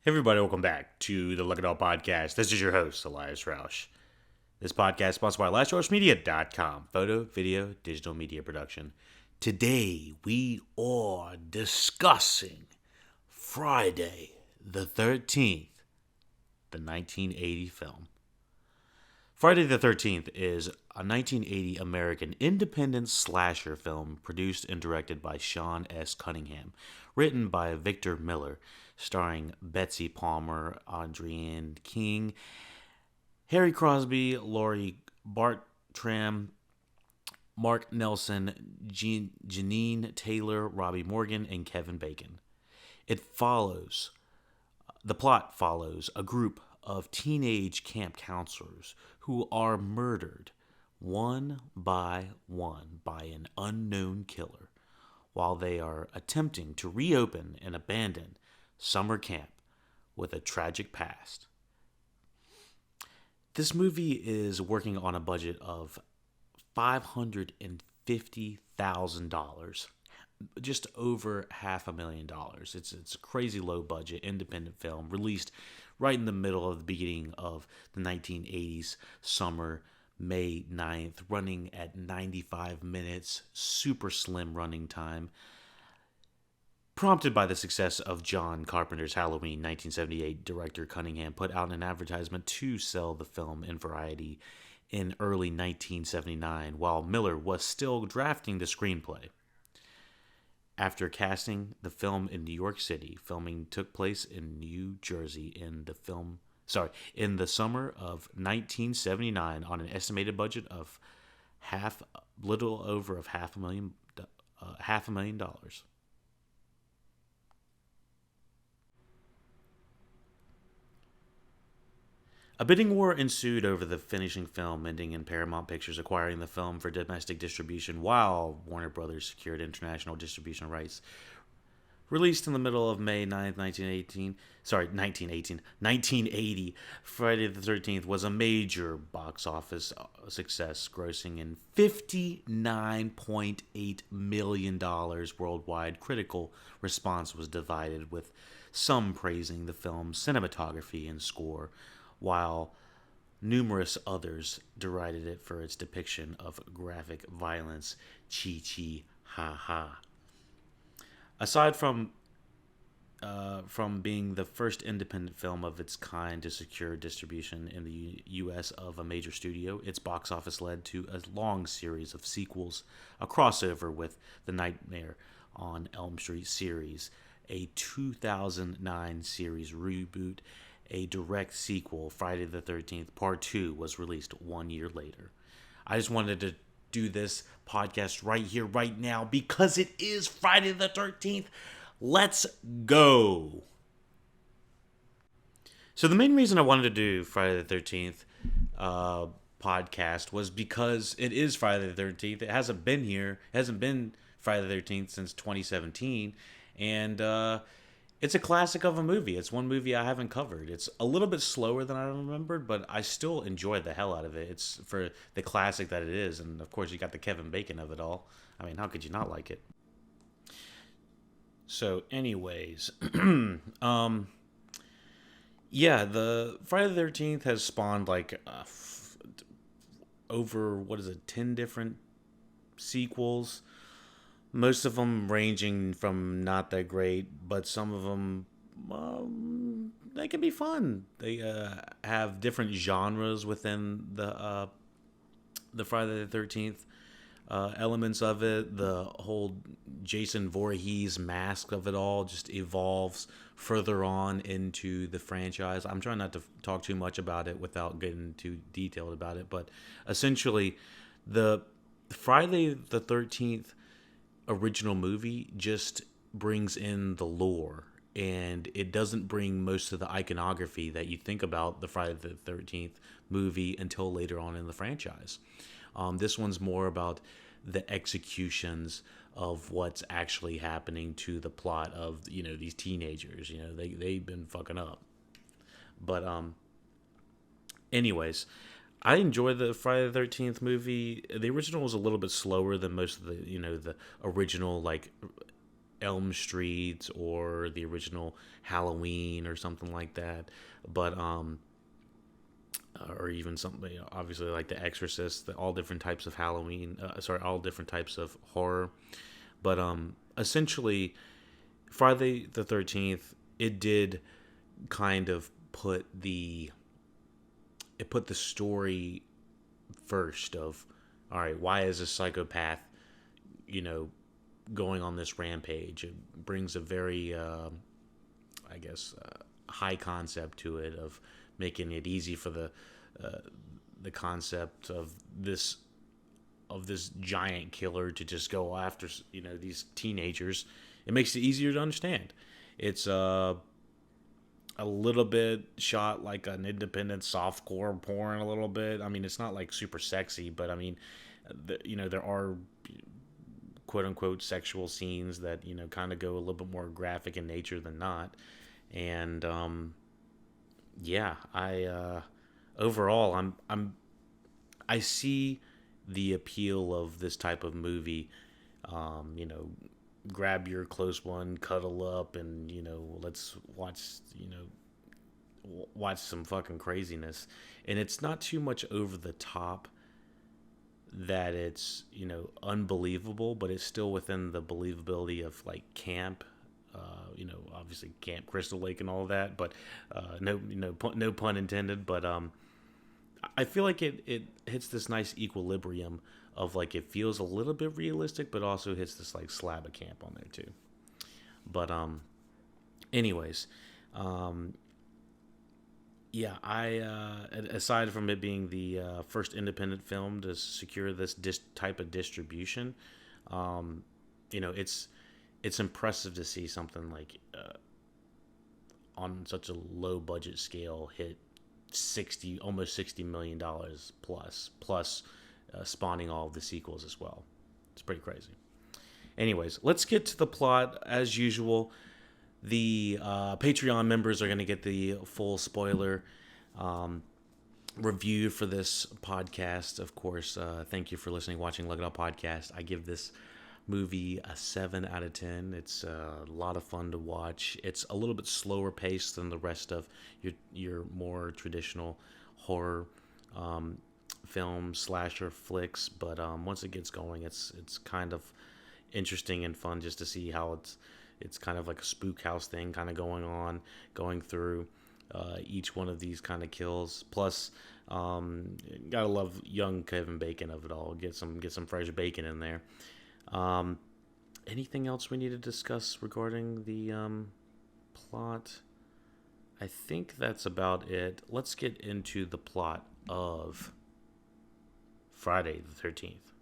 Hey everybody, welcome back to the LuckyDog Podcast. This is your host, Elias Roush. This podcast is sponsored by LastRoushMedia.com, photo, video, digital media production. Today, we are discussing Friday the 13th, the 1980 film. Friday the 13th is a 1980 American independent slasher film produced and directed by Sean S. Cunningham, written by Victor Miller, starring Betsy Palmer, Adrienne King, Harry Crosby, Laurie Bartram, Mark Nelson, Janine Taylor, Robbie Morgan, and Kevin Bacon. The plot follows a group of teenage camp counselors who are murdered one by an unknown killer while they are attempting to reopen an abandoned summer camp with a tragic past. This movie is working on a budget of $550,000, just over $500,000. It's a crazy low budget independent film released right in the middle of the beginning of the 1980s summer, May 9th, running at 95 minutes, super slim running time. Prompted by the success of John Carpenter's Halloween 1978, director Cunningham put out an advertisement to sell the film in Variety in early 1979 while Miller was still drafting the screenplay. After casting the film in New York City, filming took place in New Jersey in the summer of 1979 on an estimated budget of little over of half a million dollars. A bidding war ensued over the finishing film, ending in Paramount Pictures acquiring the film for domestic distribution while Warner Brothers secured international distribution rights. Released in the middle of May 9th, 1980, Friday the 13th was a major box office success, grossing in $59.8 million worldwide. Critical response was divided, with some praising the film's cinematography and score, while numerous others derided it for its depiction of graphic violence. Chi chi ha ha. Aside from being the first independent film of its kind to secure distribution in the U.S. of a major studio, its box office led to a long series of sequels, a crossover with the Nightmare on Elm Street series, a 2009 series reboot, a direct sequel. Friday the 13th Part 2 was released 1 year later. I just wanted to do this podcast right here, right now, because it is Friday the 13th. Let's go. So the main reason I wanted to do Friday the 13th podcast was because it is Friday the 13th. It hasn't been Friday the 13th since 2017. And it's a classic of a movie. It's one movie I haven't covered. It's a little bit slower than I remembered, but I still enjoyed the hell out of it. It's for the classic that it is. And of course, you got the Kevin Bacon of it all. I mean, how could you not like it? So, anyways, yeah, the Friday the 13th has spawned like over, 10 different sequels. Most of them ranging from not that great, but some of them they can be fun. They have different genres within the Friday the 13th elements of it. The whole Jason Voorhees mask of it all just evolves further on into the franchise. I'm trying not to talk too much about it without getting too detailed about it, but essentially the Friday the 13th original movie just brings in the lore, and it doesn't bring most of the iconography that you think about the Friday the 13th movie until later on in the franchise. This one's more about the executions of what's actually happening to the plot of these teenagers. They've been fucking up. But anyways, I enjoy the Friday the 13th movie. The original was a little bit slower than most of the original, like, Elm Street or the original Halloween or something like that. But or even something, obviously like The Exorcist, all different types of Halloween. All different types of horror. But essentially, Friday the 13th, it did kind of put the story first of, all right, why is a psychopath, you know, going on this rampage? It brings a very, I guess, high concept to it of making it easy for the concept of this giant killer to just go after, these teenagers. It makes it easier to understand. It's a little bit shot like an independent softcore porn, a little bit. I mean, it's not like super sexy, but I mean, there are quote unquote sexual scenes that, kind of go a little bit more graphic in nature than not. And yeah, I overall, I see the appeal of this type of movie. Grab your close one, cuddle up, and let's watch some fucking craziness. And it's not too much over the top that it's unbelievable, but it's still within the believability of like camp. Obviously Camp Crystal Lake and all of that, but no pun intended. But I feel like it hits this nice equilibrium of like it feels a little bit realistic, but also hits this like slab of camp on there too. But anyways, yeah, aside from it being the first independent film to secure this type of distribution, it's impressive to see something like on such a low budget scale hit almost $60 million plus spawning all of the sequels as well. It's pretty crazy. Anyways, let's get to the plot as usual. The Patreon members are going to get the full spoiler review for this podcast. Of course, thank you for listening, watching LuckyDog Podcast. I give this movie a 7 out of 10. It's a lot of fun to watch. It's a little bit slower paced than the rest of your more traditional horror film slasher flicks, but once it gets going, it's kind of interesting and fun just to see how it's kind of like a spook house thing kind of going through each one of these kind of kills. Plus, gotta love young Kevin Bacon of it all. Get some fresh bacon in there. Anything else we need to discuss regarding the plot? I think that's about it. Let's get into the plot of Friday the 13th.